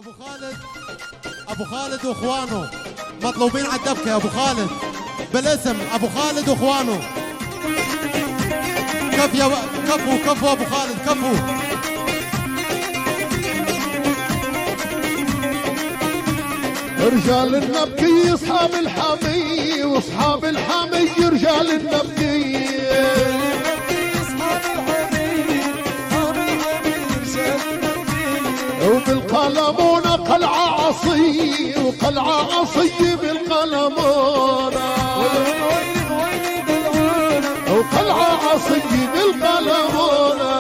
ابو خالد واخوانه مطلوبين على الدبكه يا ابو خالد بالاسم ابو خالد واخوانه. كفو كفو ابو خالد كفو. رجال النبكي اصحاب الحمي واصحاب الحمي رجال النبكي. وبالقلمونة قلعة عصي وقلعة عصي بالقلمونة وقلعة عصي بالقلمونة.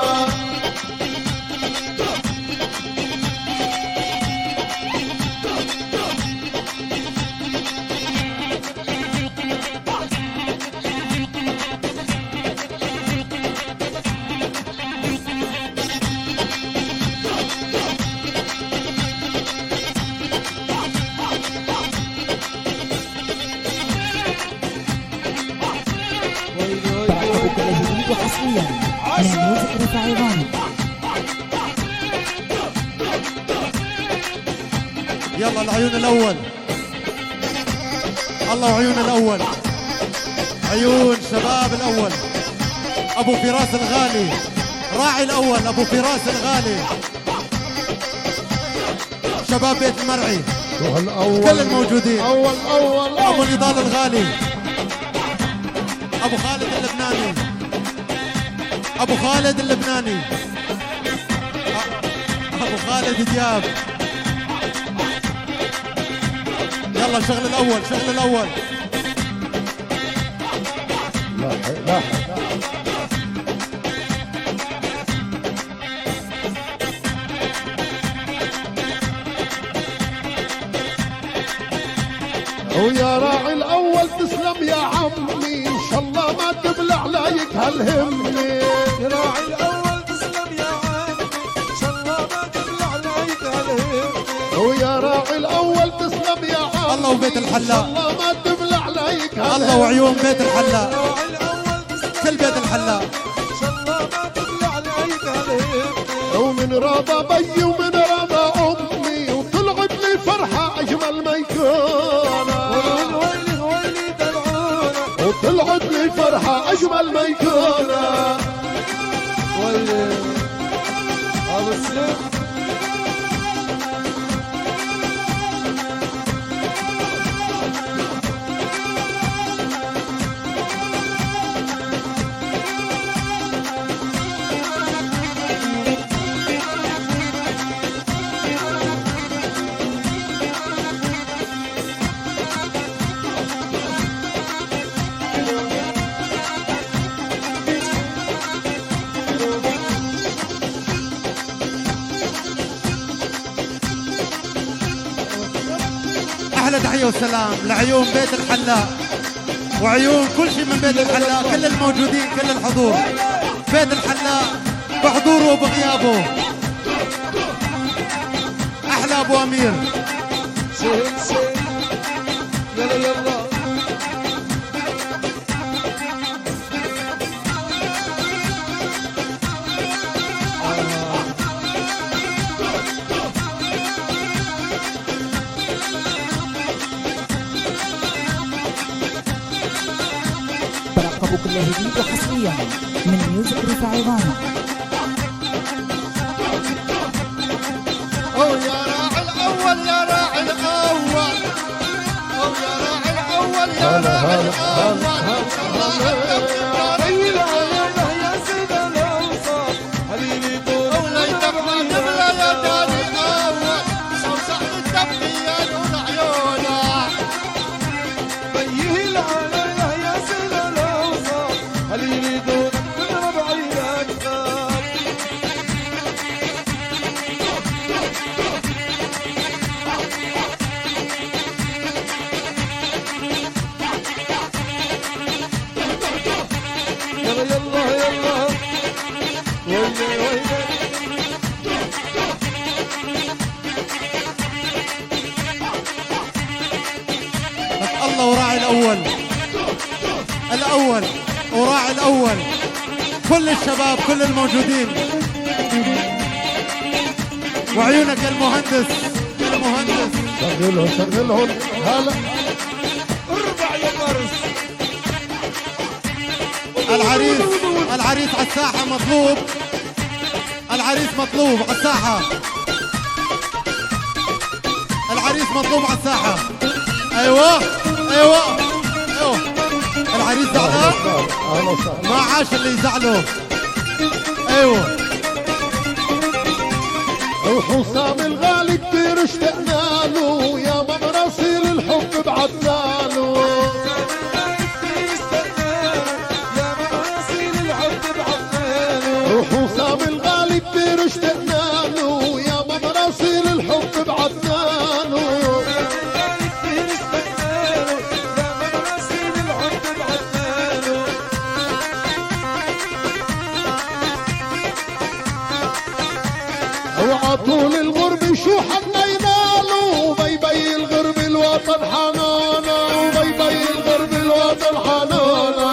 وحصريا من ميوزك رفاعي غانم. يلا العيون الاول. الله وعيون الاول. عيون شباب الاول ابو فراس الغالي راعي الاول ابو فراس الغالي شباب بيت المرعي كل الموجودين. اول ابو نضال الغالي ابو خالد اللبناني ابو خالد اللبناني ابو خالد دياب. يلا شغل الاول شغل الاول. لا ويا راعي الاول تسلم يا عمي ان شاء الله ما تبلع لايك هالهمني. يا راعي الاول تسلم يا عمي ان شاء الله ما تبلع لايك هالهمني. ويا راعي الاول تسلم يا عمي الله وبيت الحلاق ان شاء الله ما تبلع لايك هالهمني. الله وعيون بيت الحلاق راعي الاول تسلم كل بيت الحلاق ان شاء الله ما تبلع لايك هالهمني. ومن راضى بي ومن راضى امي وطلعت لي فرحه اجمل ما يكون. ويلي دلعونا وطلعت لي فرحه اجمل ما يكون. ويلي ابو سليم احلى تحيه وسلام لعيون بيت الحلاق وعيون كل شيء من بيت الحلاق كل الموجودين كل الحضور بيت الحلاق بحضوره وبغيابه. احلى ابو امير سهل يلا يلا. ترقبوا كل جديد وحصريا من ميوزك رفاعي غانم. او يا راعي الاول يا راعي الاول او يا راعي الاول يا راعي الاول. يا سيد الاوصاف حبيبي طول وليتك ما تبلى يا داني اول صوصح الدبي يا نور عيونك. بيه العالم يا سيد الاوصاف حبيبي طول تضرب عينك خاف. يلا يلا يلا ويلي ويلي. الله وراعي الاول وراعي الاول كل الشباب كل الموجودين وعيونك يا المهندس شغلهم شغلهم هلا اربع يا فارس. العريس على الساحة مطلوب. العريس مطلوب على الساحة. العريس مطلوب على الساحة. ايوه ايوه ايوه. العريس زعلان؟ اهلا وسهلا. ما عاش اللي يزعله. ايوه. وحسام الغالي كتير اشتقنا له، يا مراسيل الحب بعتنا له. وحسام الغالي كتير اشتقنا له، يا مراسيل الحب بعتنا له. وعطول الغرب شو حنا ينالوا، بي الغرب الوطن حنانا، وبي الغرب الوطن حنانا.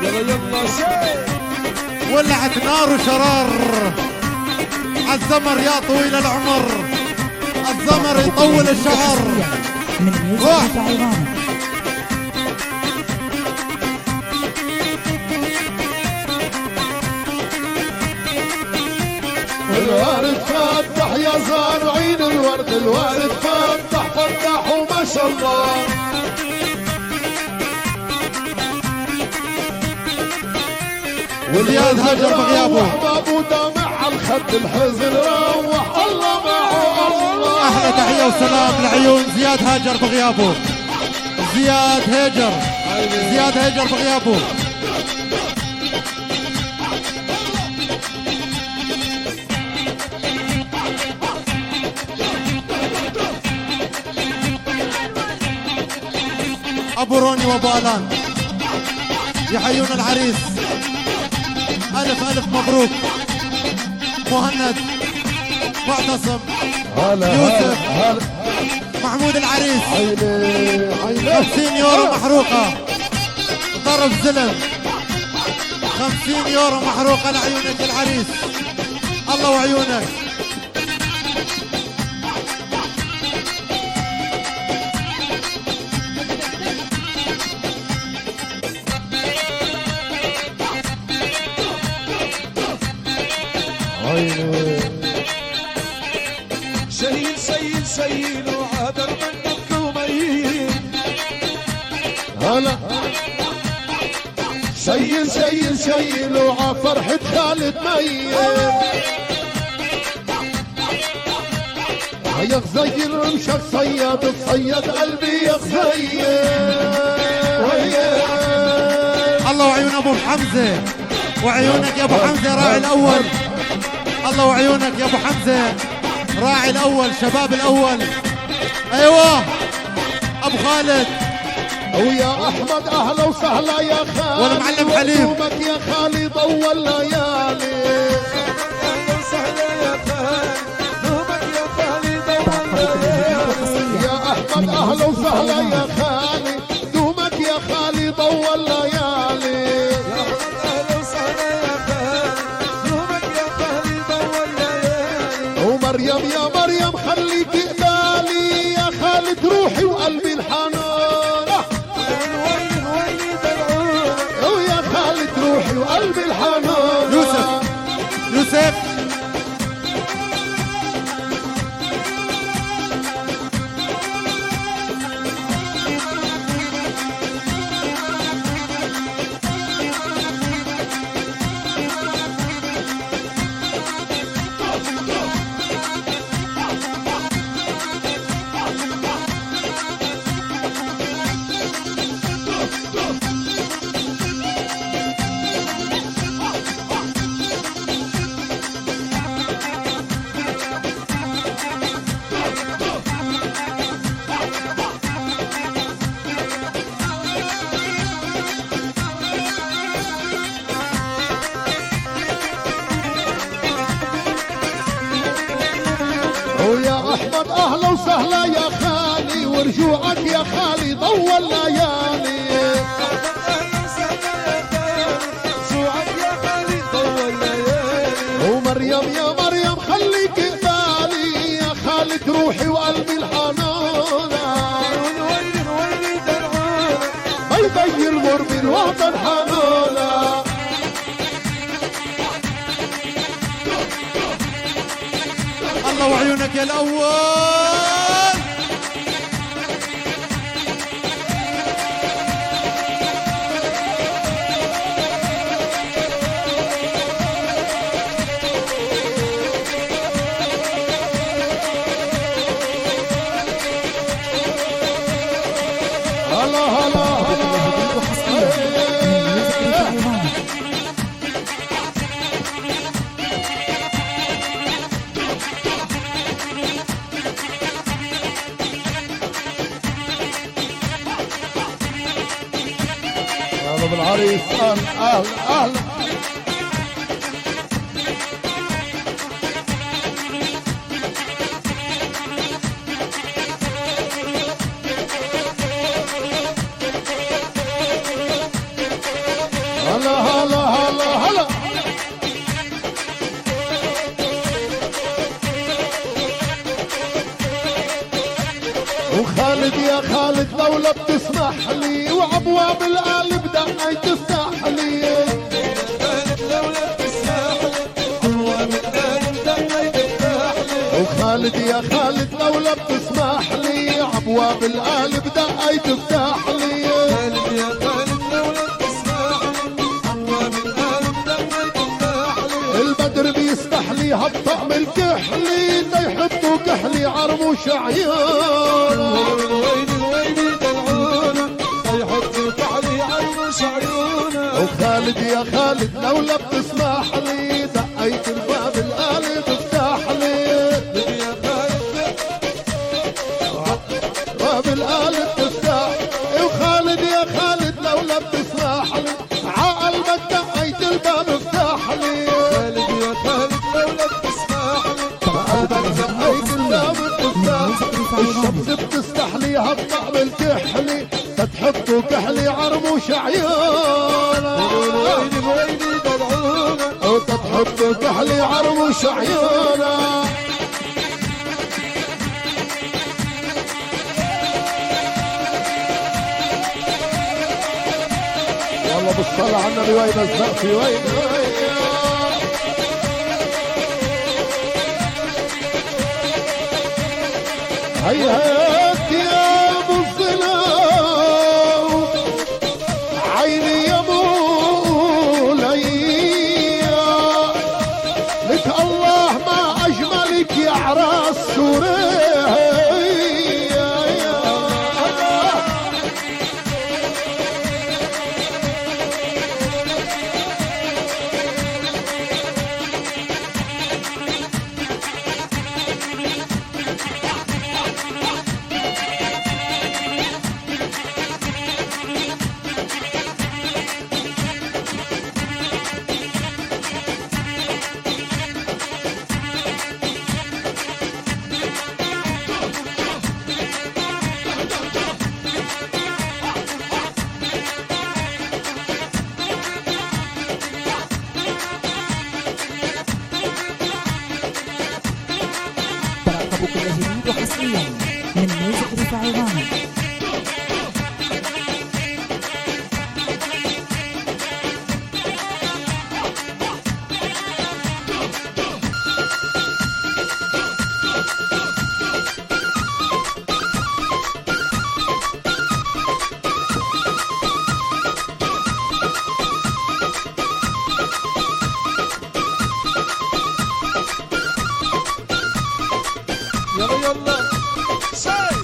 يلا يلا شيء. ولعت نار وشرار عالزمر يا طويل العمر. الزمر يطول الشعر. من ميوزك عيران. الوارد فتح يا زارعين الورد، الوارد فتح فتح وما شاء الله. زياد هاجر بغيابه. احبابه دامع على الخد، الحزن روح الله معه الله. احلى تحية وسلام لعيون زياد هاجر بغيابه. زياد هاجر بغيابه. ابو روني وابو الان يحيون العريس. الف مبروك. مهند، معتصم، يوسف، محمود العريس. عيني 50 يورو محروقة. ضرب زلم. 50 يورو محروقة لعيونك العريس. الله وعيونك. شيل وعادر منك وميل. هلا شيل وع فرحة خالد ميت. يا غزير رمشك صياد تصيد قلبي يا غزير. الله وعيون ابو حمزة. وعيونك يا ابو حمزة راعي الاول. الله وعيونك يا ابو حمزة راعي الاول، شباب الاول. ايوه ابو خالد. ويا احمد اهلا وسهلا يا خالد. والمعلم حليم. دومك يا خالد اول ليالي. اهلا وسهلا يا خالد. دومك يا خالد اول ليالي. يا احمد اهلا وسهلا يا خالد. دومك يا خالد اول ليالي. اهلا وسهلا يا خالد. دومك يا خالد اول ليالي. ومريم يا مريم خليك قبالي، يا خالد روحي وقلبي الحنانة. وين دلعونا. ويا خالد روحي وقلبي الحنانة. يوسف ويا احمد اهلا وسهلا يا خالي، ورجوعك يا خالي ضوى الليالي. ومريم يا مريم خليك قبالي، يا خالد روحي وقلبي الحنان. الله وعيونك يا الأول. هلا هلا جديد وحصريا من ميوزك رفاعي. هلا بالعريس. اهلا اهلا اهلا. هلا هلا هلا هلا. وخالد يا خالد لولا بتسمح لي وابواب القلب دقي تفتح لي. وخالد يا خالد لولا بتسمح لي ابواب القلب دقي تفتح لي. خالد يا خالد لولا تسمح لي ابواب القلب دقي تفتح لي. البدر بيسمح لي هالطقم الكحلي تيحطوا كحلي عرموش عيون. ويلي ويلي دلعونا يحطوا كحلي عرموش عيونا. وخالد يا خالد لولا بتسمح لي دقيت الباب القلب افتح لي. يا خالد باب القلب تفتح. وخالد يا خالد لولا بتسمح لي عقلبك دقيت الباب افتح لي. خالد يا خالد لولا تسمح لي عقلبك دقيت الباب تفتح. الشمس بتستحلي هالطقم الكحلي تتحطوا كحلي عرموش عيون. ويلي ويلي دلعونا وتتحطوا كحلي عرموش عيون. والله بالصلاة على النبي وين الزقفي وين هيهات يا ابو الظلام عيني يا موليا لك الله ما اجملك يا عراس سوريا. ترقبوا كل جديد وحصريا من ميوزك رفاعي. يلا يلا ساي.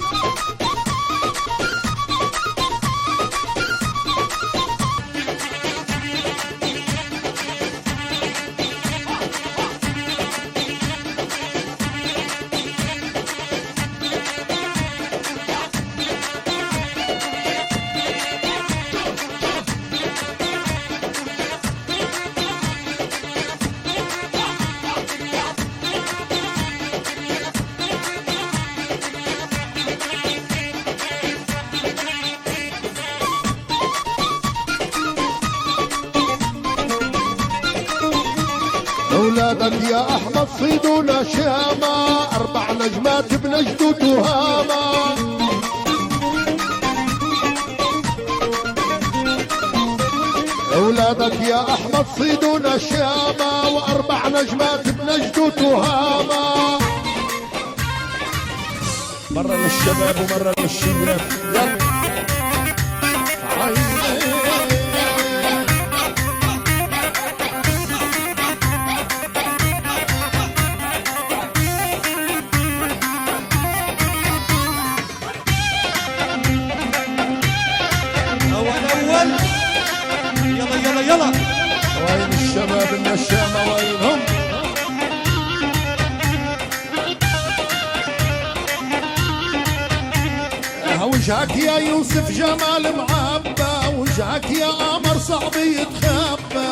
اولادك يا احمد صيدونا شامة 4 نجمات بنجد تهامة. اولادك يا احمد صيدونا شامة و4 نجمات بنجد تهامة. مرة للشباب ومرة للشباب يلا عيني أول يلا يلا يلا. وين الشباب النشامة وينهم؟ وجهك يا يوسف جمال معبى، وجهك يا قمر صعب يتخبى.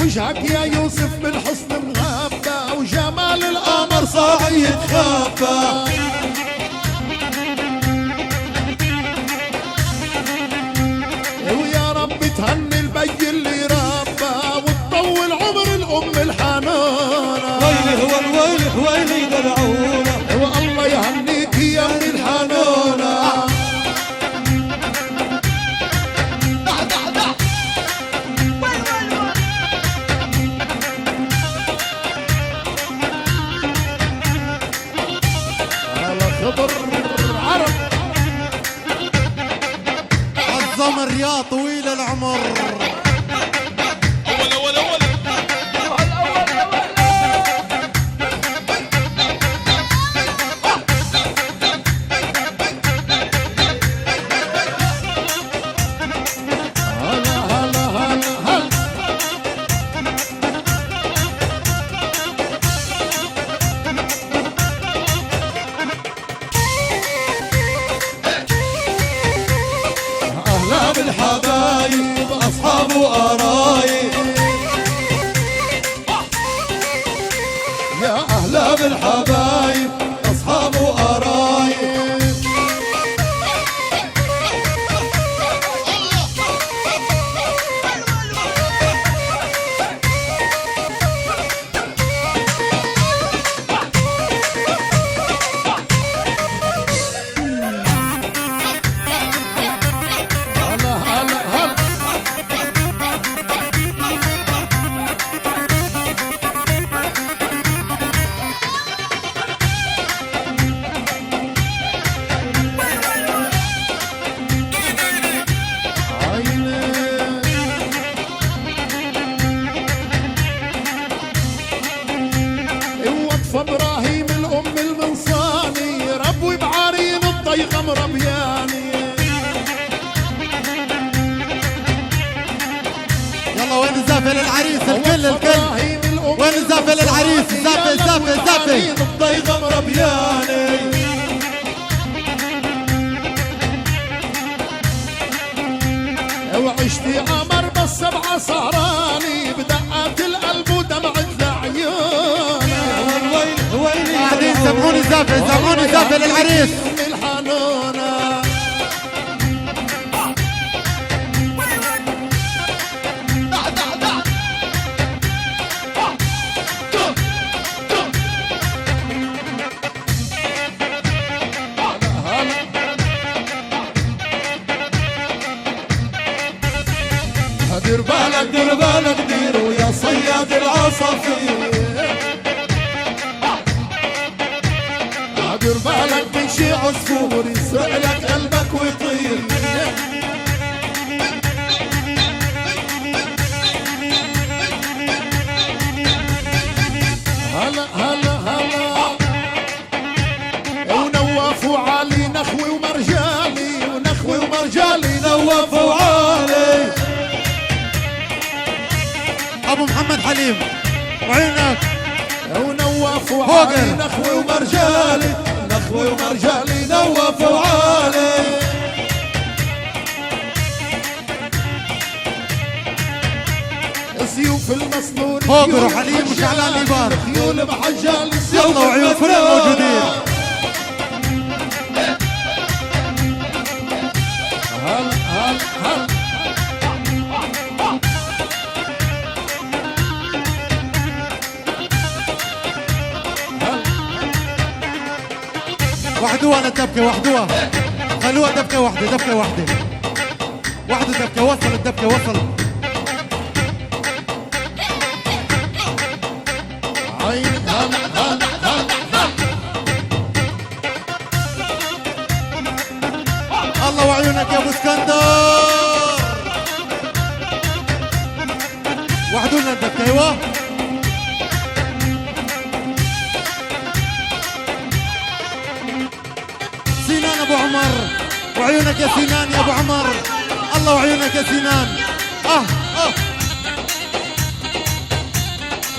وجهك يا يوسف من حسن مغبى، وجمال القمر صعب يتخبى. ويا رب تهني البي اللي ربى، وتطول عمر الأم الحنونة. ويلي هو الويلي ويلي دلعونا، والله يهنيك يا ابن الحنونة. على خضر عرب عظم الرياض طويل العمر. بالحبايب أصحاب وقرايب، يا أهلا بالحبايب أصحاب وقرايب. ابراهيم الام المنصاني، ربوي بعارين الضيغم ربياني. يلا وين الزافة للعريس؟ الكل وين الزافة للعريس؟ زافة زافة زافة الضيغم ربياني. وعشتي قمر بس 7 سهراني، بدقات القلب ودمعة العيون. قاعدين سمعوني زافة سمعوني زافة للعريس. الحنونة دير بالك دير بالك دير ويا صياد العصافير، دير بالك من شي عصفور يسرق لك قلبك ويطير. هلا هلا هلا ونواف وعلي نخوي ومرجالي، ونخوي ومرجالي نواف وعالي. ابو محمد حليم وعينك ونواف وعالي نخوي ومرجالي، نخوي ومرجالي نواف وعالي. سيوف المسنون فوقر وحليم وشعلان نيبار. خيول بحجال يلا وعيون كل الموجودين. هلا هلا هلا وحدوها للدبكة وحدوها، خلوها دبكة واحدة دبكة واحدة واحدة دبكة. وصل الدبكة وصل. ايوه سنان ابو عمر وعيونك يا سنان يا ابو عمر الله وعيونك يا سنان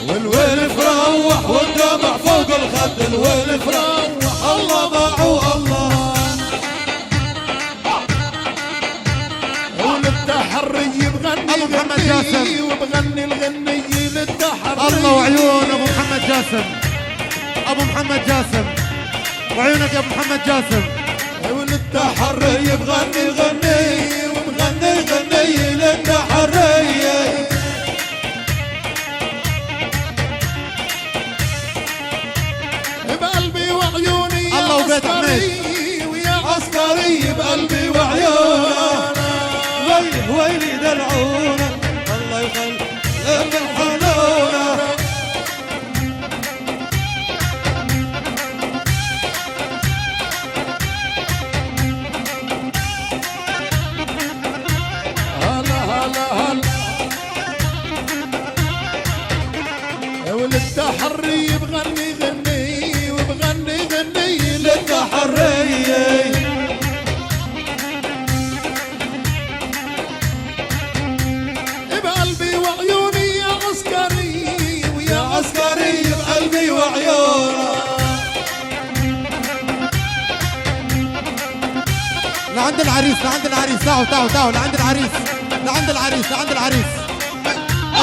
والويل فروح والدمع فوق الخد الويل فروح الله معه الله والتحري بغني أبو محمد جاسم. وبغني الغني للتحري الله وعيون ابو محمد جاسم ابو محمد جاسم وعيونك يا ابو محمد جاسم والتحري بغني غني وبغني غني للتحري بقلبي وعيوني يا الله وبيت عسكري ويا عسكري بقلبي وعيونه ويلي دلعونه الله يخلي لك الحنونه هلا هلا هلا والتحري بغني غني وبغني غني للتحري بقلبي وعيوني يا عسكري ويا عسكري بقلبي وعيونه لعند العريس لعند العريس تعوا لعند العريس لعند العريس لعند العريس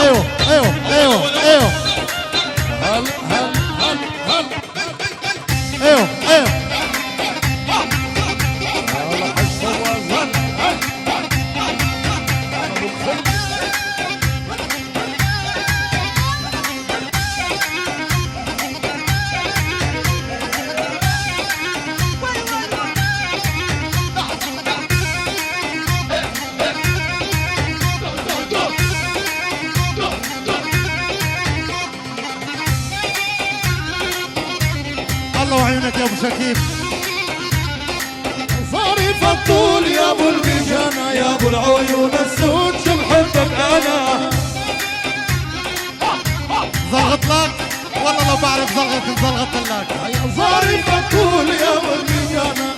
ايوه ايوه ايوه ايوه هل هل هل هل ايوه ايوه هلا حيصور هل هل الله وعيونك يا ابو شكيب صارف الطول يا ابو البيجانا يا ابو العيون السود شو بحبك انا زلغط لك والله لو بعرف زلغط لك صارف الطول يا ابو البيجانا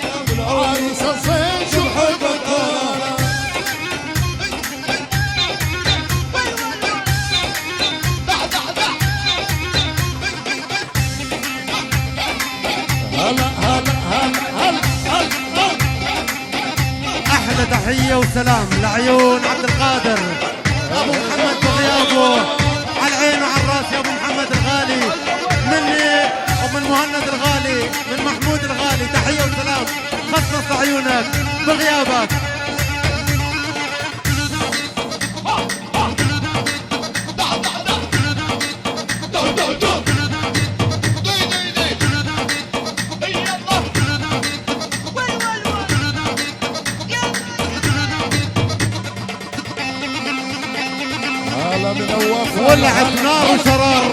عريس الصيف شو بحبك انا هلا هلا هلا هلا هلا احلى تحيه وسلام لعيون عبد القادر ابو محمد بغيابه على العين وعلى الراس يا ابو محمد الغالي مني ومن مهند الغالي من محمود الغالي تحيه وسلام خصص عيونك بغيابك هلا منوف ولعت نار وشرار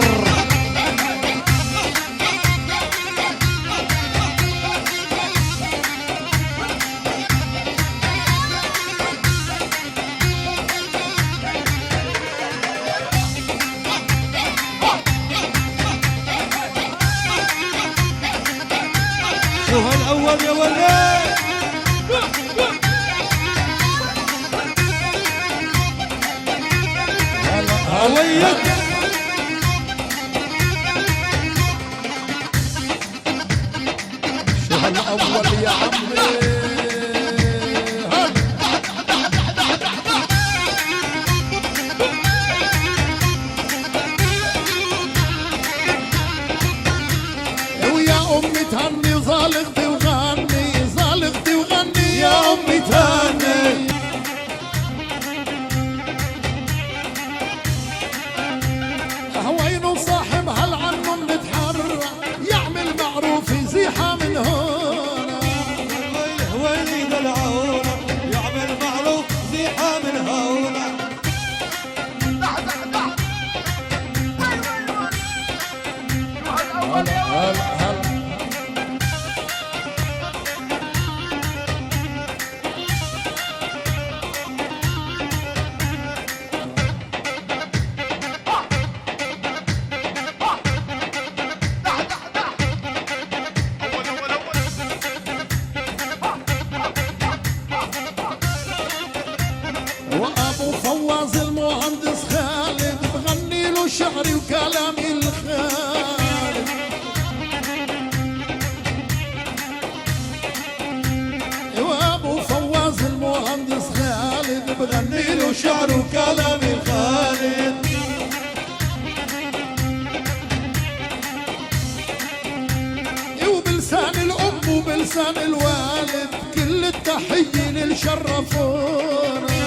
شو هالاول يا ولد هويك شو هالاول يا عمي ويا امي تهني وزالغتي وغني زالغتي وغني يا امي تهني كلام الخالد. وابو فواز المهندس خالد بغني له شعر وكلام الخالد. وبلسان الام وبلسان الوالد كل التحية اللي شرفونا.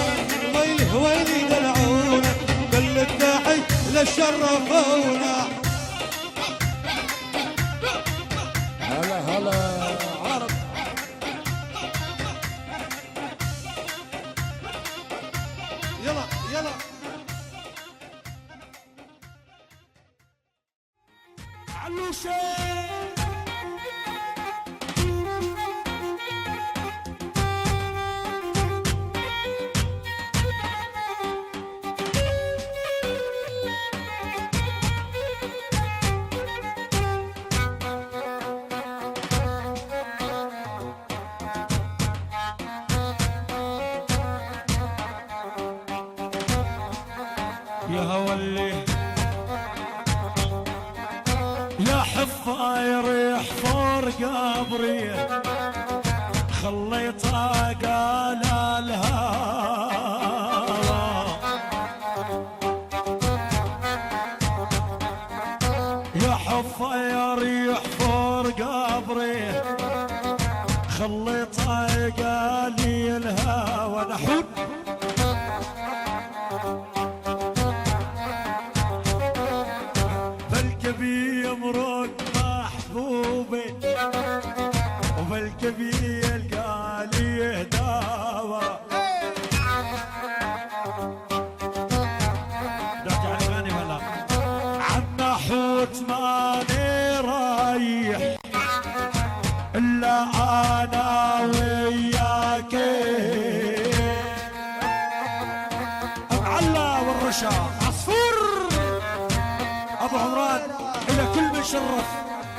ويلي ويلي دلعونا كل التحية اللي شرفونا. هلا هلا عرب. يلا يلا علوشة. يا هولي يا حفاير يحفر قبري خليته قال الهوى. يا حفاير يحفر قبري خليته قال الهوى. نحوت بالكبي يمرق محبوبي وبالكبي يلقى لي دواء. رجع الغني ولا عنا حوت ماني رايح الا انا وياك. معلا والرشا عصفور ابو عمران الى كل من شرف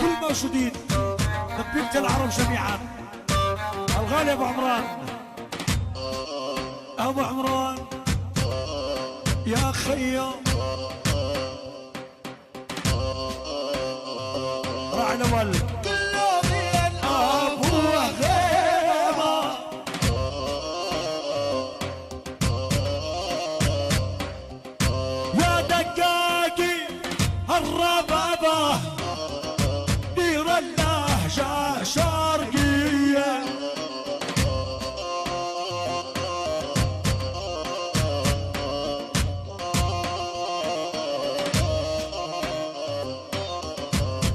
كل موجودين دبيبة العرب جميعا. الغالي ابو عمران ابو عمران يا خيا راعي الاول ابو غيمه. يا دقاقي الربابة دير اللهجة شرقية.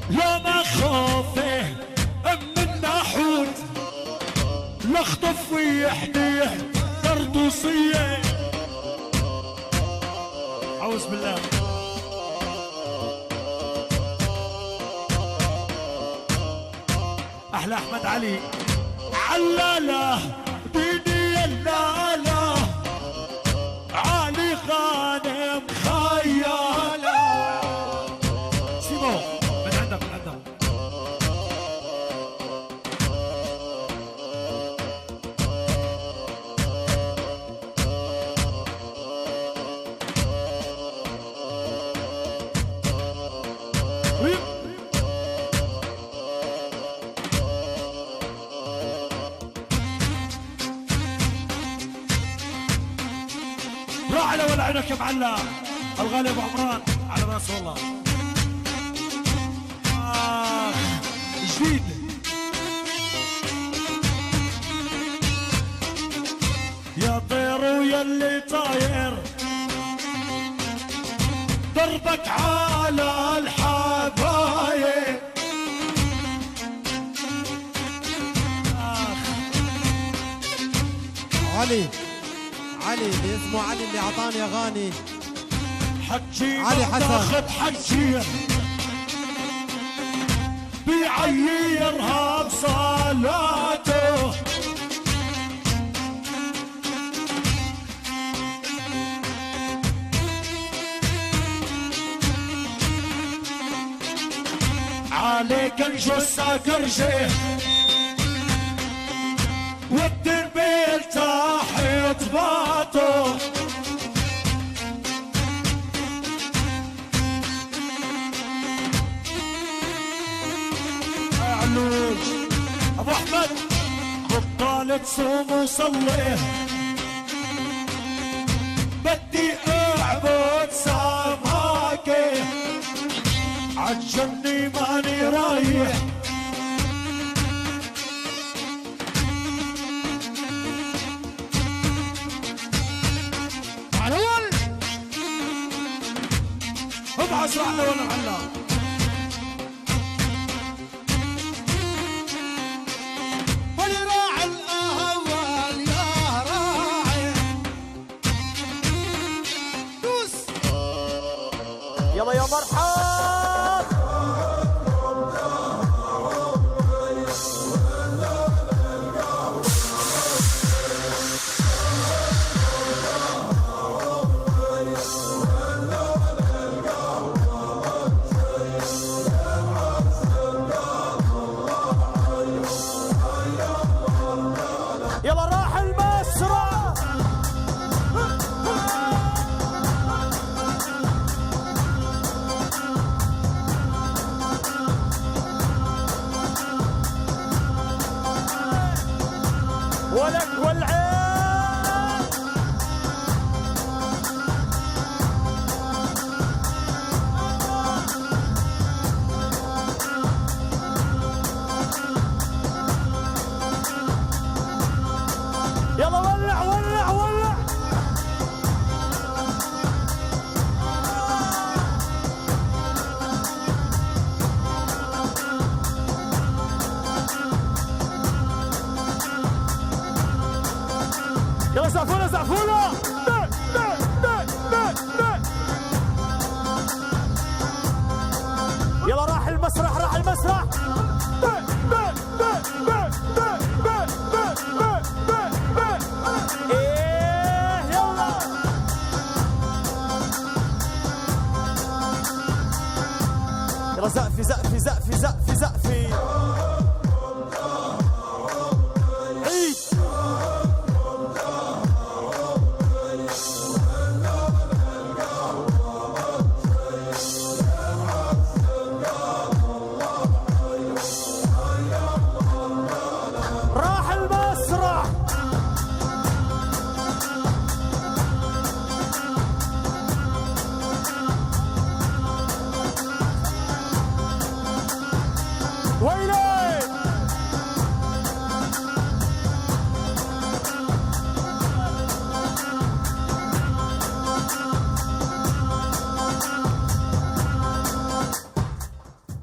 يا ما خوفه من نحوت لخطف ويحديه قرطوسية. أعوذ بالله. احلى احمد علي علاله ديني اللاله علي غانم خياله. سيبو من عندك من عندك. راعي ولا عينك يا معلم. الغالي ابو عمران على راس والله. جديد يا طير ويا اللي طاير دربك على الحبايب. علي اللي اسمه علي اللي اعطاني اغاني. حجي علي حسن تاخد حجي بيعيرها بصلاته. عليك الجثة كرجه والدربيل تحت باطه. علوش ابو احمد بطالة صوم وصلي بدي اعبد سماكي عجبني ماني رايح علول ابعث رحلة ولا حلا ولي راعي الاهوال يا راعي دوس يلا يا مرحب. يلا راح المسرح. ولك والعين. يلا ولع ولع ولع. يلا زعفولة زعفولة. يلا راح المسرح راح المسرح. ايه يلا. يلا زقفي زقفي زقفي زقفي زقفي. عيد. راح المسرح. ويلي.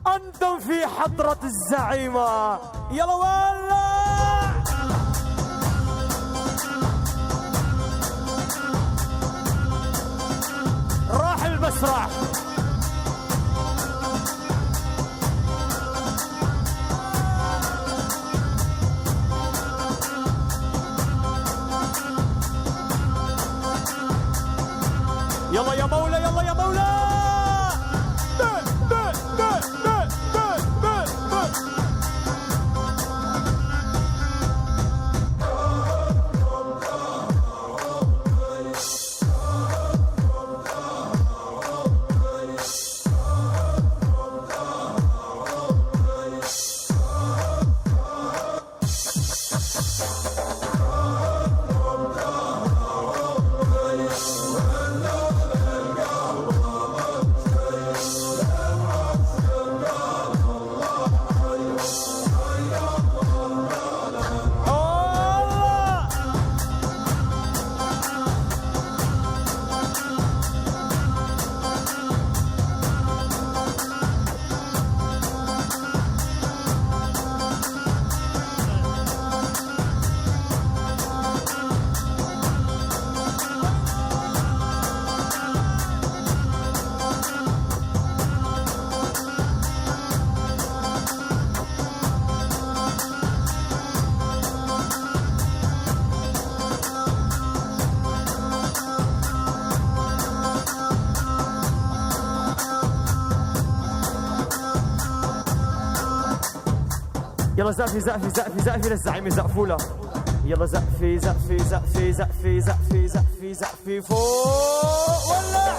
أنتم في حضرة الزعيمة. يلا ولع. راح المسرح. يلا يا مولا يلا يا مولا. يلا زقفي زقفي زقفي زقفي للزعيم زقفولة. يلا زقفي زقفي زقفي زقفي زقفي زقفي زقفي فوق ولع.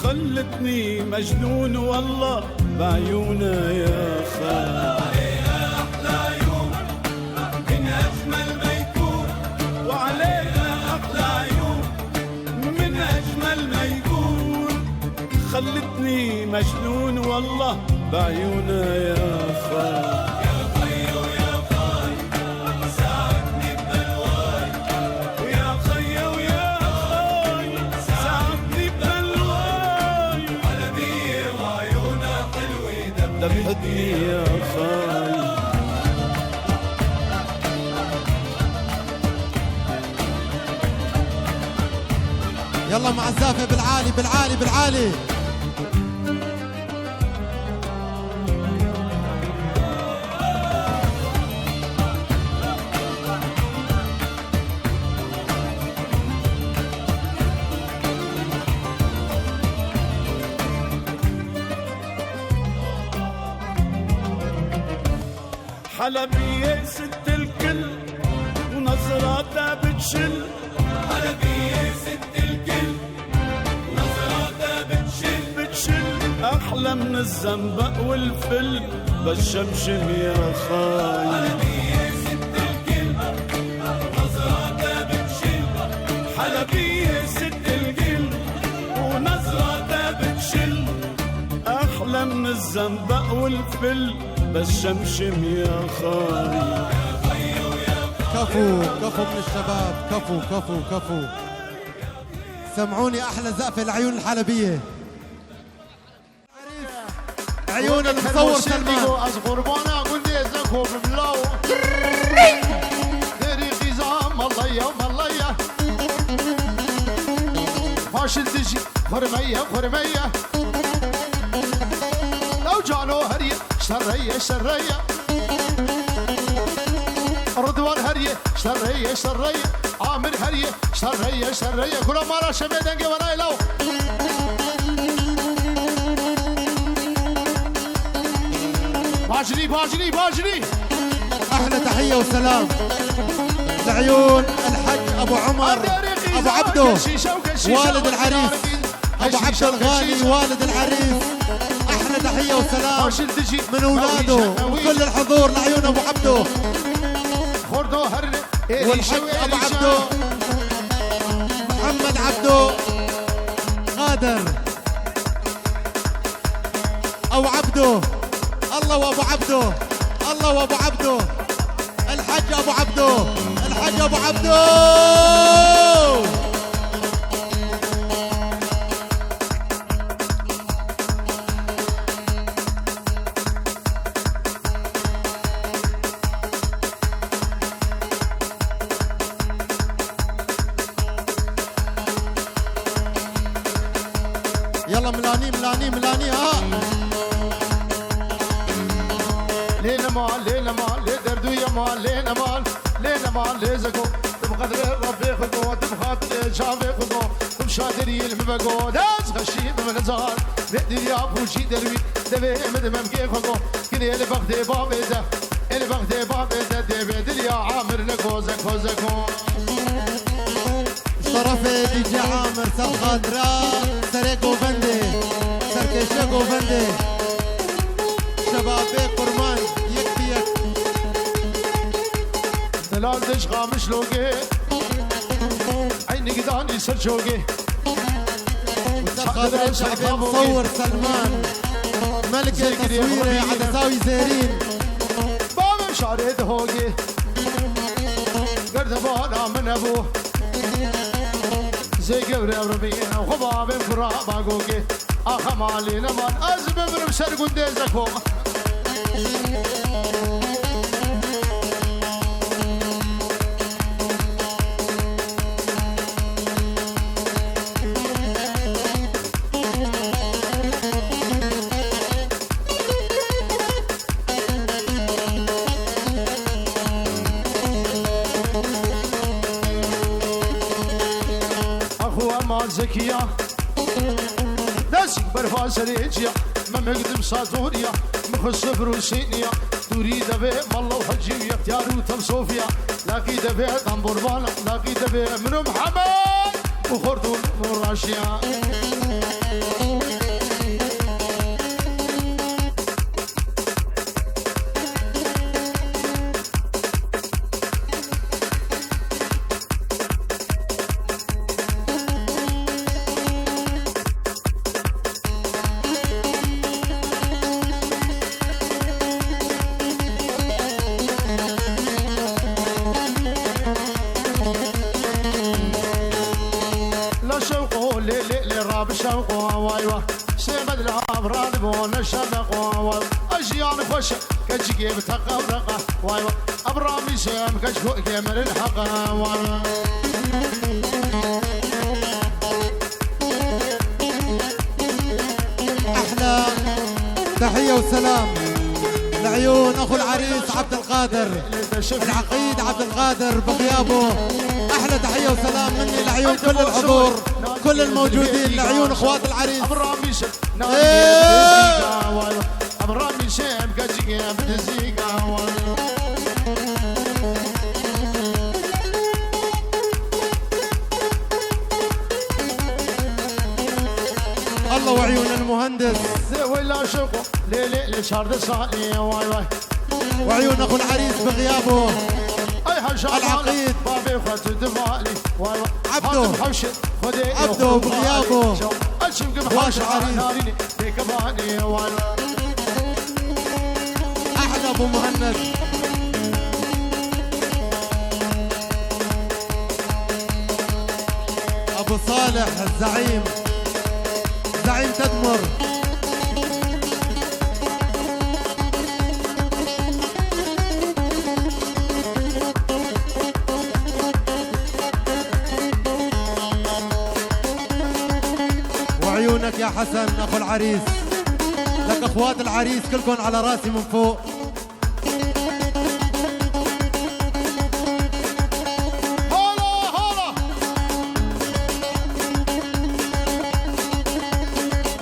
خلتني مجنون والله بعيونها يا خال. عليها أحلى عيون من أجمل ما يكون، وعليها أحلى عيون من أجمل ما يكون. خلتني مجنون والله بعيونها يا خال. لمحتني يا خاي. يلا مع الزافة بالعالي بالعالي بالعالي. حلبية ست الكل ونظراتها بتشل. حلبية ست الكل ونظراتها بتشل. أحلى من الزنبق والفل بالشمشم يا خاي. حلبية ست الكل ونظراتها بتشل. حلبية ست الكل ونظراتها بتشل. أحلى من الزنبق والفل بالشمشم يا خاي. كفو كفو من الشباب، كفو كفو كفو. سمعوني احلى زقفه العيون الحلبيه. عيون المصور سلمان. قربانا قلت زكو ببلاو ديري خزام الله يا الله يا فاشل تجي خرميه خرميه لو جانو هريه شريه شريه رضوان هريه شريه شريه عامر هريه شريه شريه كل مره شميدنجي وراي لو باجري باجري باجري. احلى تحيه وسلام لعيون الحج ابو عمر ابو عبده والد العريس، ابو عبده الغالي والد العريس. احلى تحيه وسلام من اولاده وكل الحضور لعيون ابو عبده والحج ابو عبده محمد عبده قادر ابو عبده. الله وابو عبده، الله وابو عبده. الحج ابو عبده، الحج ابو عبده. يلا ملاني ملاني ملاني. لينا مال لينا مال لدردو يا مال لينا مال لينا مال لزكو بقدر ربي خذو بخاطر شافي خذو بشادري المبقو داز غشيم من زار بدي يا بوشي دروي دبي مدمم كيف خذو كني اللي بغدي بابي ده اللي بغدي بابي ده دبي يا عامر لكو زكو زكو. طرفي دي جي عامر سب خضراء سريكو بندي سركشكو بندي شبابي قرمان يكفيك. دلال دش غامش لوجي عيني قداني سرشوجي خضراء شعبي مصور سلمان ملك تصويري عدساوي زيرين بابا مشاري دهوجي قرد بانا من ابوه زي قبر ربينا وخباب فرابا قوجي اخم علينا من ازم برمسر قد زكو. زكية داسك برفاس ريجيا ما مقدم ساتوريا مخص بروسينيا تريد به مالله وحجي ويختار وتمصوفيا لاقي دبي طنبوربانا لاقي دبي من محمد وخرطوم وراشيا. وايوا شبد الابراد بون الشبق وايوا اشيان فش كجي بتقرقه وايوا ابرامي شام كجو كمر الحق وايوا احلى تحيه وسلام لعيون اخو العريس عبد القادر العقيد عبد القادر بغيابه. احلى تحيه وسلام مني لعيون كل الحضور كل الموجودين لعيون اخوات العريس. ابرامي شام ابرامي شام كجي بتزيقا الله وعيون المهندس ولا شوقه ليلي شهر صالي واي واي وعيون اخو العريس بغيابه اي حشا العقيد بابي خد دفالي واي واي عبده خدي عبده بغيابه اشم بحاش ناريني بكباني واي احلى ابو مهند. ابو صالح الزعيم زعيم تدمر. وعيونك يا حسن اخو العريس لك اخوات العريس كلكم على راسي من فوق.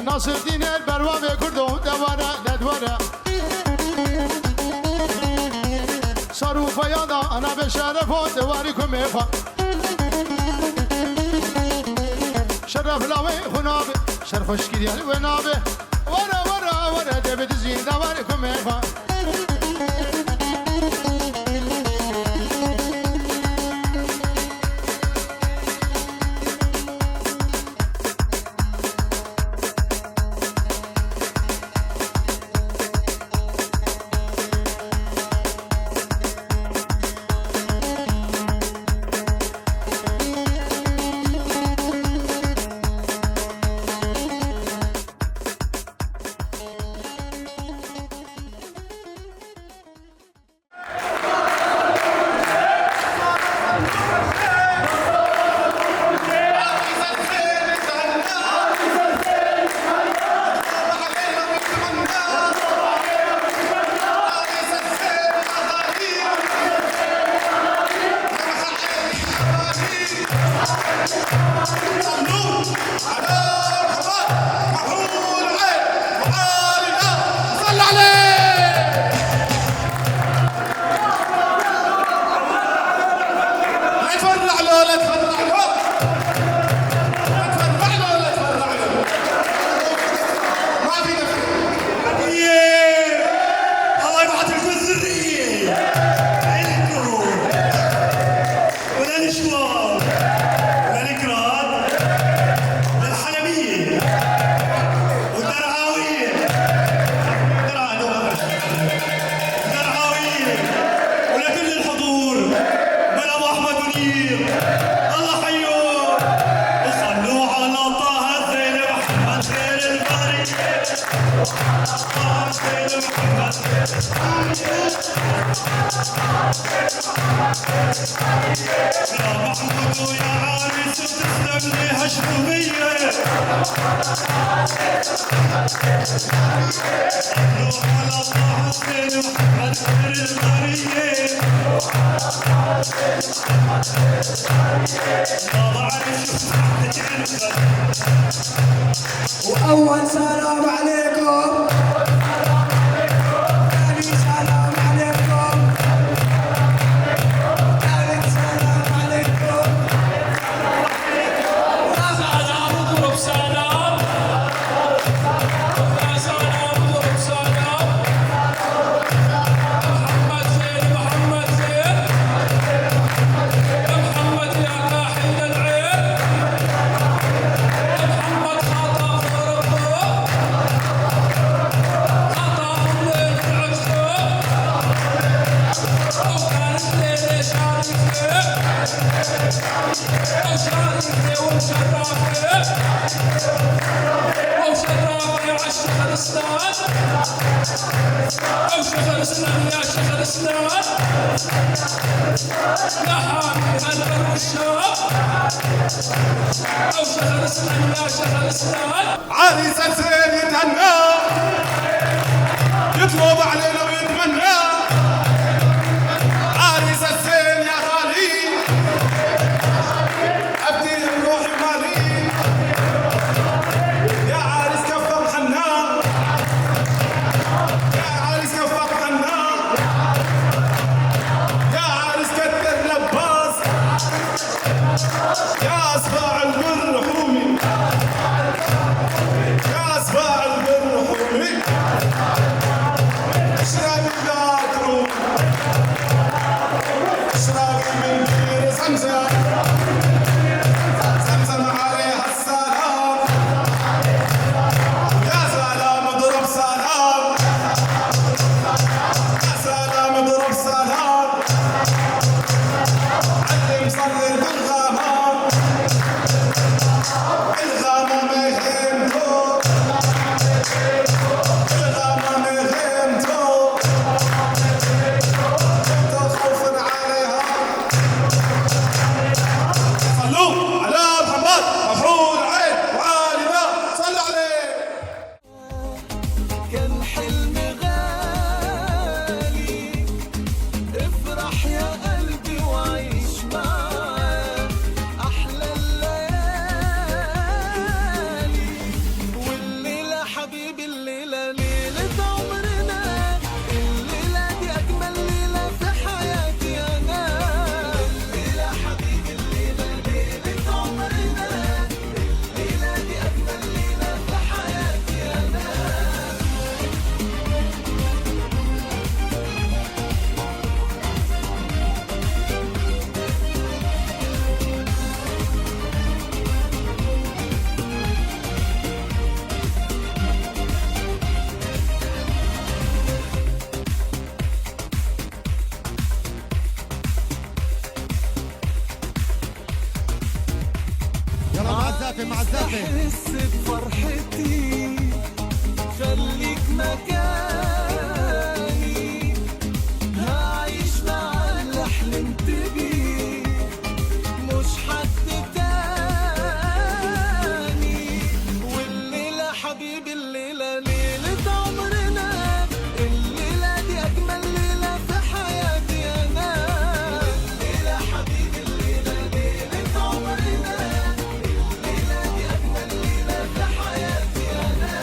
ناصر دين البروامي كردو دوانا ندوانا صاروا فيانا انا بشرف دواريكم يفا شرف لاوي خنابي شرف اشكي ونابي ورا دبد زين دواريكم يفا وأول سلام عليكم ثاني سلام عليكم ثالث سلام عليكم سلام اضرب سلام سلام اضرب سلام محمد زين محمد يا كاحل العين محمد خاطر الاسنان او شيخ الاسنان يا شيخ الاسنان يا حامي هالبر والشام او شيخ الاسنان يا شيخ الاسنان. عريس الزين يتهنى يطلب علينا ويتمنى عريس الزين يا غالي ابدي بروحي مالي يا عريس كفك حنان يا عريس كفك حنان يا عريس كتر لباس يا اصبع البر حومي يا اصبع البر حومي اشربي بذاكرو اشربي من بير زمزم زمزم عليها السلام يا سلام اضرب سلام يا سلام اضرب سلام علم صلي بالغمام الغمام يهمتو الغمام يهمتو انت خوف عليها صلوا على محمد مفعول عين وعالنا صلوا عليه. كان حلم غالي افرح يا قلبي وعيش معاه احلى الليالي والليله حبيبي الليله ليله عمرنا الليله دي اجمل ليله في حياتي انا الليله حبيبي الليله ليله عمرنا الليله دي اجمل ليله في حياتي انا. يلا مع الزافي مع الزافي. احس بفرحتي خليك مكاني هعيش مع اللي حلمت بيه مش حد تاني والليلة حبيبي الليلة ليلة عمرنا الليلة دي أجمل ليلة في حياتي أنا الليلة حبيبي الليلة ليلة عمرنا الليلة دي أجمل ليلة في حياتي أنا.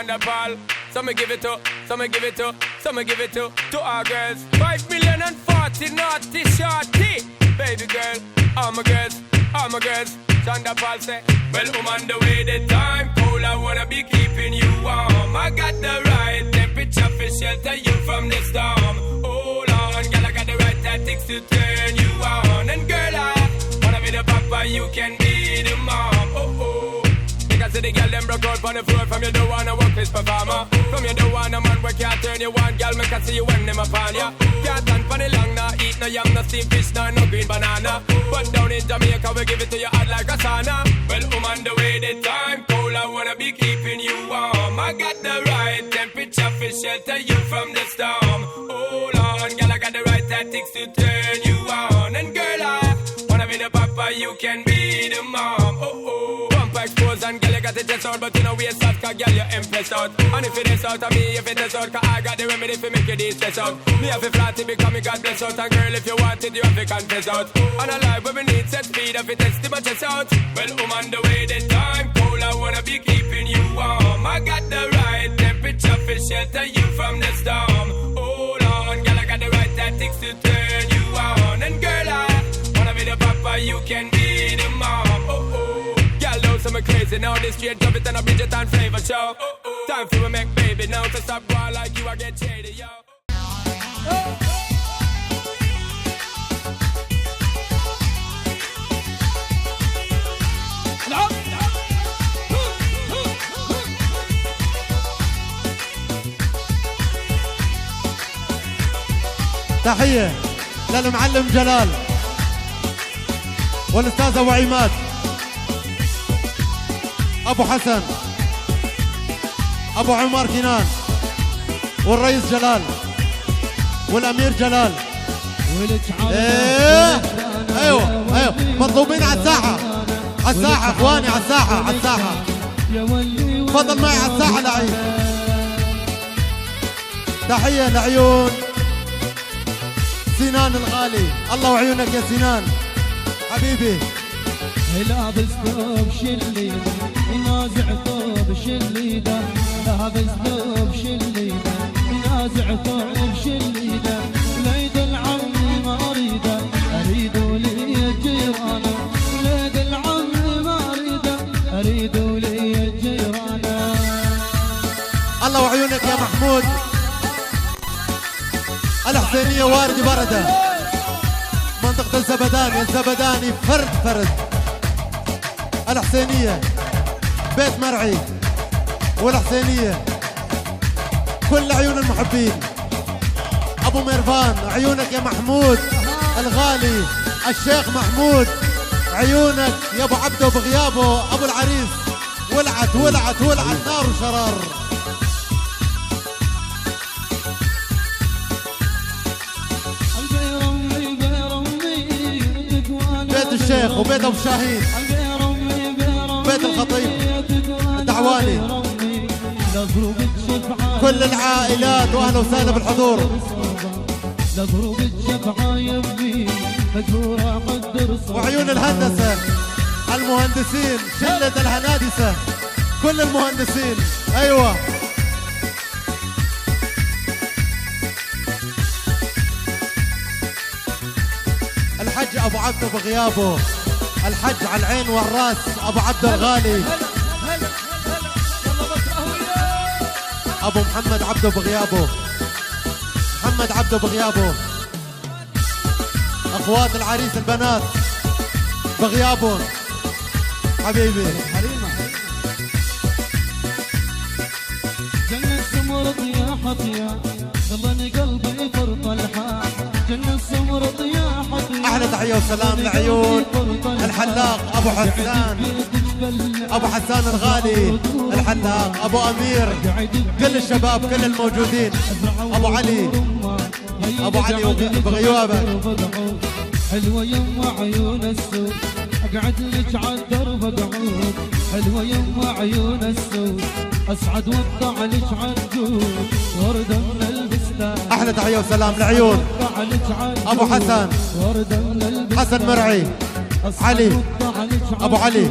Chanda Paul. Some give it to, some give it to, some give it to our girls. 5,040,000 naughty shorty. Baby girl, all my girls, all my girls. Chanda Paul say, well, I'm on the way, the time cold, I wanna be keeping you warm. I got the right temperature for shelter you from the storm. Hold on, girl, I got the right tactics to turn you on. And girl, I wanna be the papa, you can be the mom. Oh, oh. Because the girl them broke out on the floor. From you don't wanna work this performer. From you don't wanna man where can't turn you on. Girl, make I see you when them upon ya. Can't stand for the long, nah. Eat no yam, no steamed fish, nah, no green banana. But down in Jamaica, we give it to you hot like a sauna. Well, I'm on the way, the time cold, I wanna be keeping you warm. I got the right temperature for shelter you from the storm. Hold on, girl, I got the right tactics to turn you on. And girl, I wanna be the papa, you can be the mom. Oh, oh. Expose and girl you got the chest out, but you know we ain't soft, cause girl you impressed out. And if it is out of me, if it is out, cause I got the remedy for make you de-stress out. Me have a flat to become me God bless out. And girl if you want it, you have to confess out. And a life where we need set speed, if it test my chest out. Well, I'm on the way, the time cold, I wanna be keeping you warm. I got the right temperature for shelter you from the storm. Hold on, girl, I got the right tactics to turn you on. And girl, I wanna be the papa, you can be the mom. Oh, oh. So me crazy now, this straight drop it and a Bridget and flavor show. Time for me make baby now to stop going like you, I get shady, yo. تحية للمعلم جلال والأستاذ أبو عماد، أبو حسن، أبو عمر كنان، والرئيس جلال، والأمير جلال. إيه أيوة أيوة مطلوبين على الساحة، على الساحة إخواني، على الساحة، على الساحة. تفضل معي على الساحة لعيب. تحية لعيون سنان الغالي، الله وعيونك يا سنان حبيبي. لابس ثوب شليده ينازع ثوب شليده، لابس ثوب شليده ينازع ثوب شليده، ليد العم ما اريده اريد لي جيرانه، ليد العم ما اريده اريد لي جيرانه. الله وعيونك يا محمود. الحسينية واردي بردة، منطقة الزبداني، الزبداني فرد فرد. الحسينية بيت مرعي والحسينية كل عيون المحبين. أبو ميرفان عيونك يا محمود الغالي، الشيخ محمود عيونك يا أبو عبده بغيابه، أبو العريس ولعت ولعت ولعت نار وشرار. بيت الشيخ وبيت أبو شاهين، بيت الخطيب الدعواني، كل العائلات واهلا وسهلا بالحضور. وعيون الهندسة، المهندسين، شلة الهنادسة، كل المهندسين. ايوه الحج ابو عبده بغيابه، الحج على العين والراس ابو عبده الغالي، ابو محمد عبده بغيابه، محمد عبده بغيابه، اخوات العريس البنات بغيابهم حبيبي. جنة سمرض يا حطيا ظلني قلبي فرط الحال، جنة سمرض يا حطيا. احلى تحية وسلام لعيون الحلاق ابو حسان، ابو حسان الغالي الحلاق، ابو امير، كل الشباب كل الموجودين، ابو علي، ابو علي بغيابك. حلوة يما عيون السود اقعد لك على الدرب اقعد، حلوة يما عيون السود اسعد واطلع لك على الجود، وردة من البستان. احلى تحية وسلام لعيون ابو حسن، حسن مرعي، علي، ابو علي،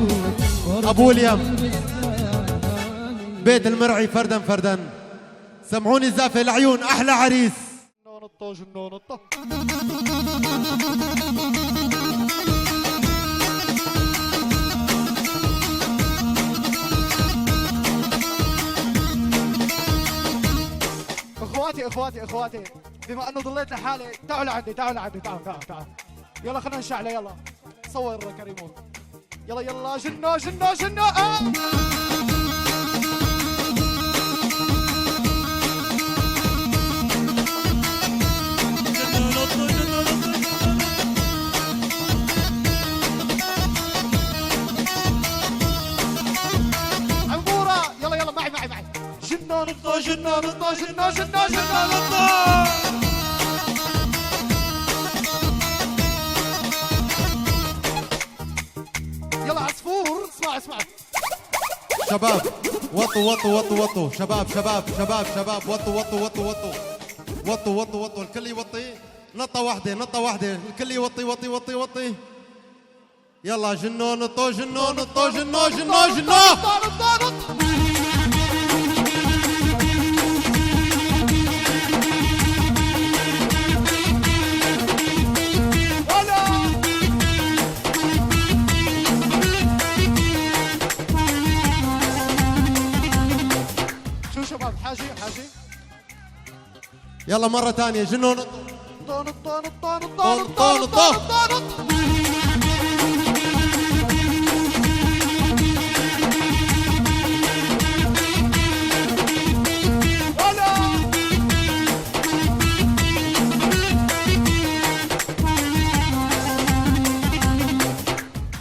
ابو وليام، بيت المرعي فردا فردا. سمعوني زافة العيون أحلى عريس. اخواتي بما انه ضليت لحالي تعالوا لعندي تعالوا يلا خلينا نشعله يلا صور كريمون يلا جنو عمورة يلا معي جنو نطو يلا عصفور اسمع شباب وطوا شباب وطوا الكل يوطي نطة واحدة الكل يوطي يلا جنو نطو حاجي يلا مرة ثانية جنو نطو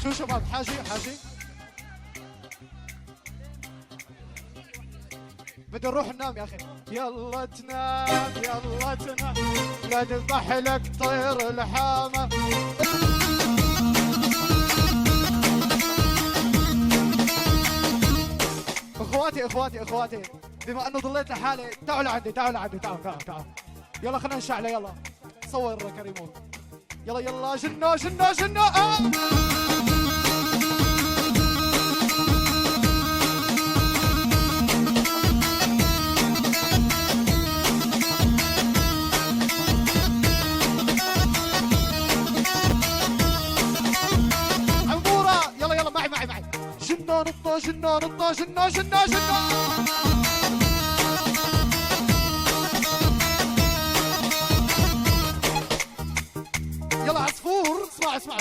شو شباب حاجي بدي نروح ننام يا اخي يلا تنام لا تذبح لك طير الحامة اخواتي بما انه ضليت لحالي تعالوا لعندي يلا خلينا نشعله يلا صور كريمون يلا جنو جنو يلا عصفور اسمع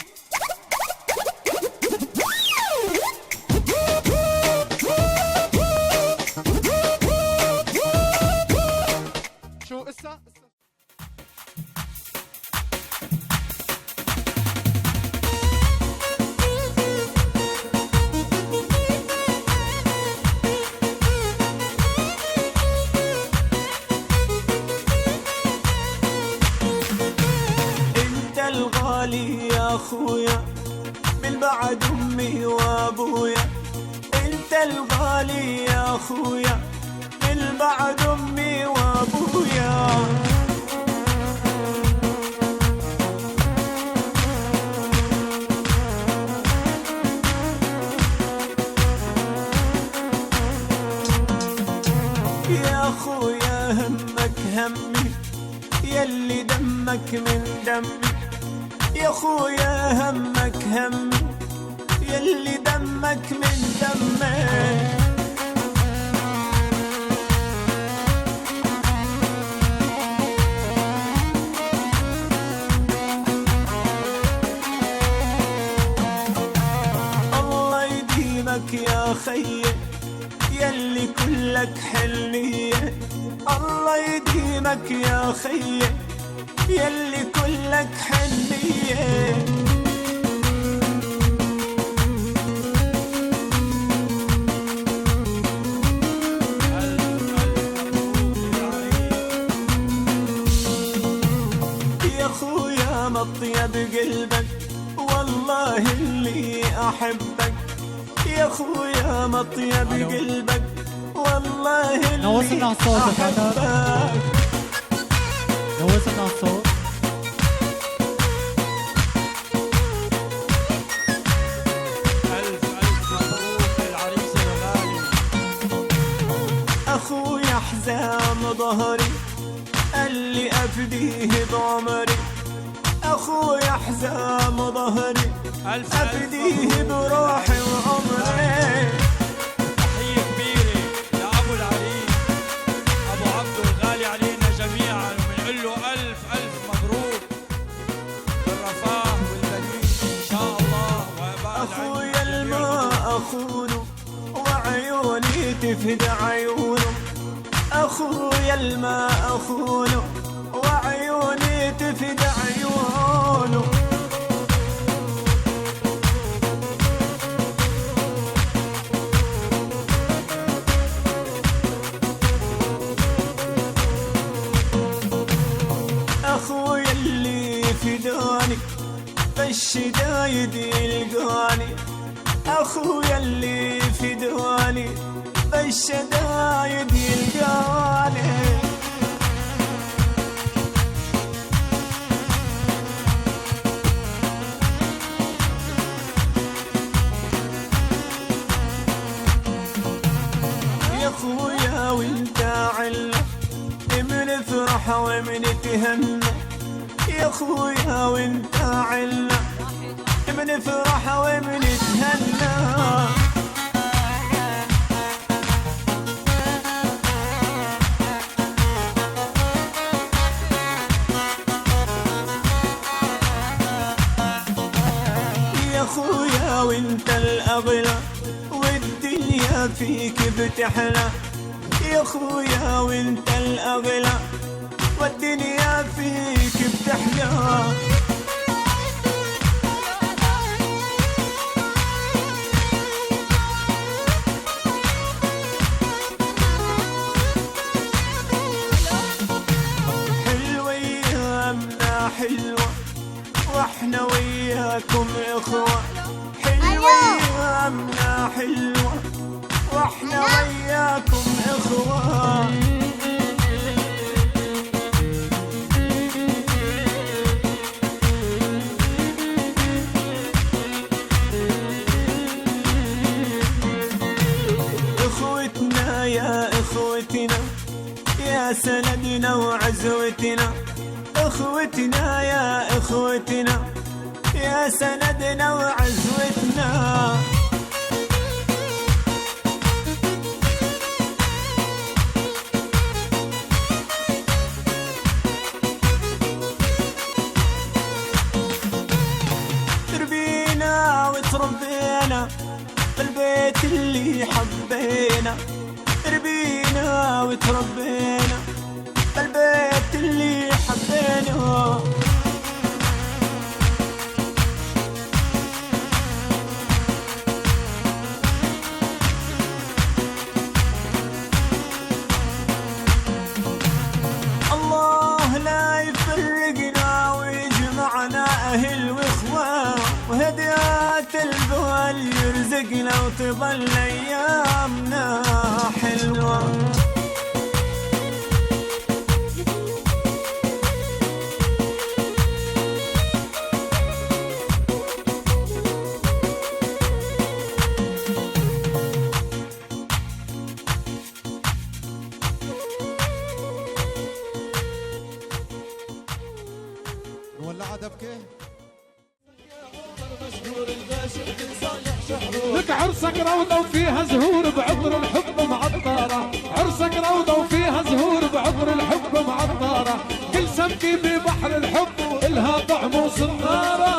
شو اسا اخويا من بعد امي وابويا انت الغالي يا اخويا من بعد امي وابويا يا اخويا همك همي يلي دمك من دمي يا خويا همك همي يلي دمك من دمي الله يديمك يا خيي يلي كلك حلية الله يديمك يا خيي يلي كلك حنية يا خويا مطيب قلبك والله اللي أحبك يا خويا مطيب قلبك والله اللي أحبك نوصلنا الصوت ألف مبروك للعريس الغالي اللي أفديه بعمري أخويا حزام ظهري أفديه بروحي وعمري. تحية كبيرة لأبو العريس أبو عبدو الغالي علينا جميعا، وبنقول له ألف ألف مبروك بالرفاه والبنين إن شاء الله. أخويا الماء أخونه وعيوني تفدى عيونه، أخويا الماء أخونه وعيوني تفدى عيونه. أخويا اللي فداني بالشدايد يلقاني، أخويا اللي فداني بالشدايد يلقاني. يا أخويا وانت علة من فرح ومن تهنى، يا أخويا وانت علة من فرح ومن تهنى. يا أخويا وانت الأغلى والدنيا فيك بتحلى، يا أخويا وانت الأغلى والدنيا فيك بتحلى. حلوة أيامنا حلوة واحنا وياكم إخوة، حلوة أيامنا حلوة واحنا وياكم إخوة. إخوتنا يا إخوتنا يا سندنا وعزوتنا، إخوتنا يا إخوتنا يا سندنا وعزوتنا. تربينا وتربينا بالبيت اللي حبينا، تربينا وتربينا بالبيت اللي حبينا. الله لا يفرقنا ويجمعنا أهل وإخوة، وهديات البال يرزقنا وتظل أيامنا حلوة. نولعها دبكة. لك عرسك روضة وفيها زهور بعطر الحب معطرة، عرسك روضة وفيها زهور بعطر الحب معطرة، كل سمكة ببحر الحب إلها طعم وصنارة.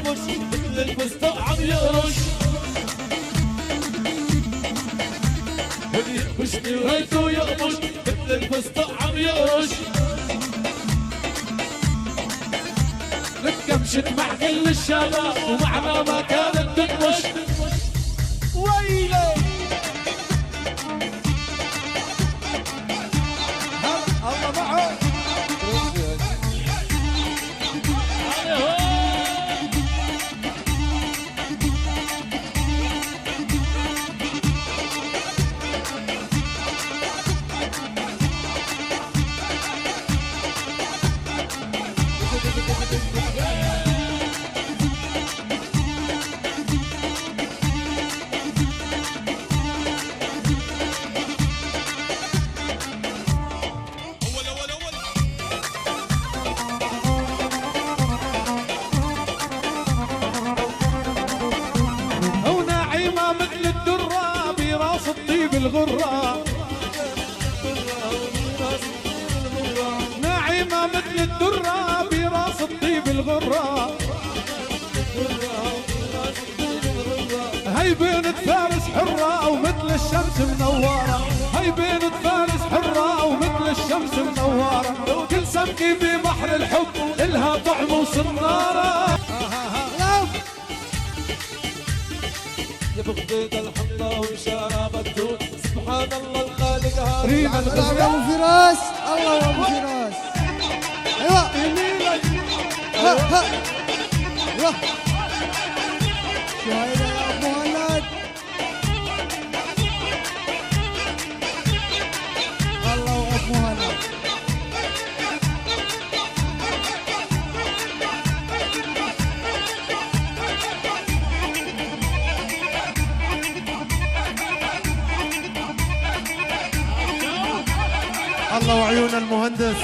يرمش مثل الفستق عم يقرش يقمشني وريته يقمش مثل الفستق عم يقرش اتكمشت مع كل الشباب ومعنا ما كانت تنقش ويلي الله معه الغرة ناعمة مثل الدرة براس الطيب الغرة هي بنت فارس حرة ومثل الشمس منورة هي بنت فارس حرة ومثل الشمس منورة كل سمكة ببحر الحب إلها طعم وصنارة يا بغداد الحمضة وشارع مدود سبحان الله الخالق هاري الله يا ابو فراس الله يا ابو فراس ايوه ها ها ايوه شاهد يا ابو مهند الله يا ابو مهند الله وعيون المهندس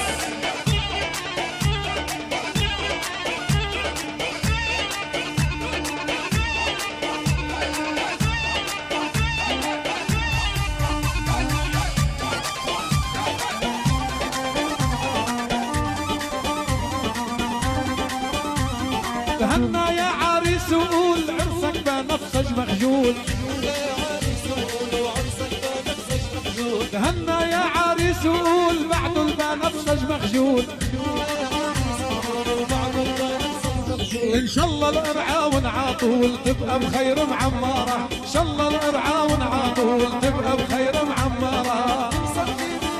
تهنى يا عريس وقول عرسك بنفسج مخجول تهنى يا عريس وقول بعده البنفسج مخجول ان شاء الله القرعاون عطول تبقى بخير معمره ان شاء الله القرعاون عطول تبقى بخير معمره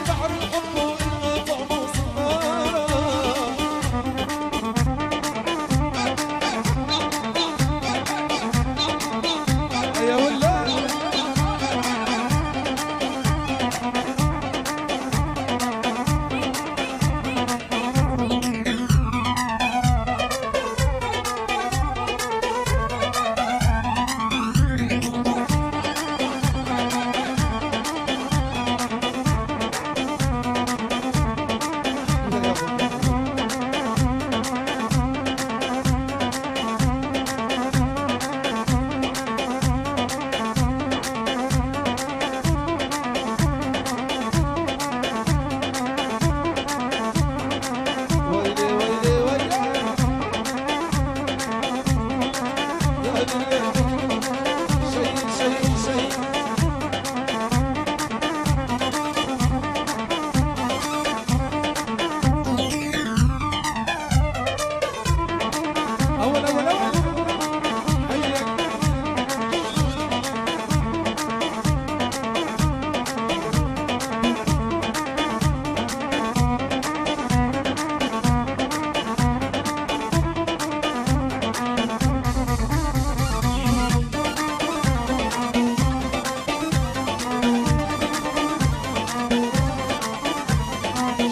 بحر الحب وإلها طعم وصناره يا ولا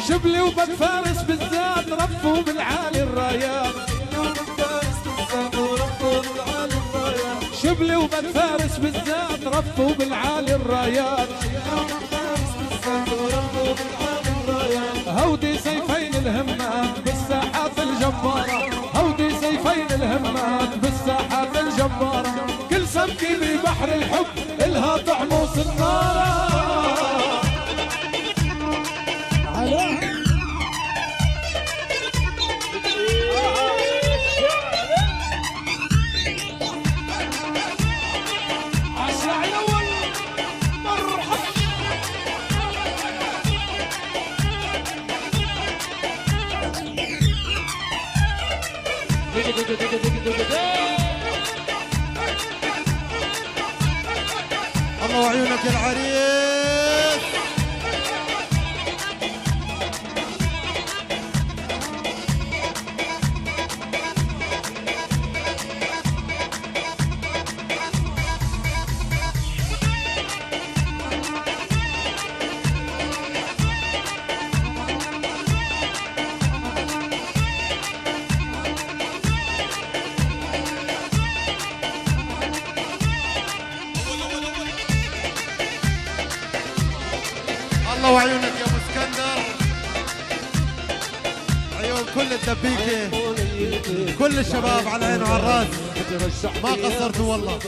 شبلي وبد فارس بالذات رفوا بالعالي الرايات شبلي وبد فارس بالذات رفوا بالعالي الرايات هودي سيفين الهمات بالساحات الجبارة هودي سيفين الهمات بالساحات الجبارة كل سمكة ببحر الحب إلها طعم وصنارة الله وعيونك يا العريس. الله وعيونك يا ابو اسكندر، عيون كل الدبيكه، كل الشباب على العين وعلى الراس، ما قصرتوا والله.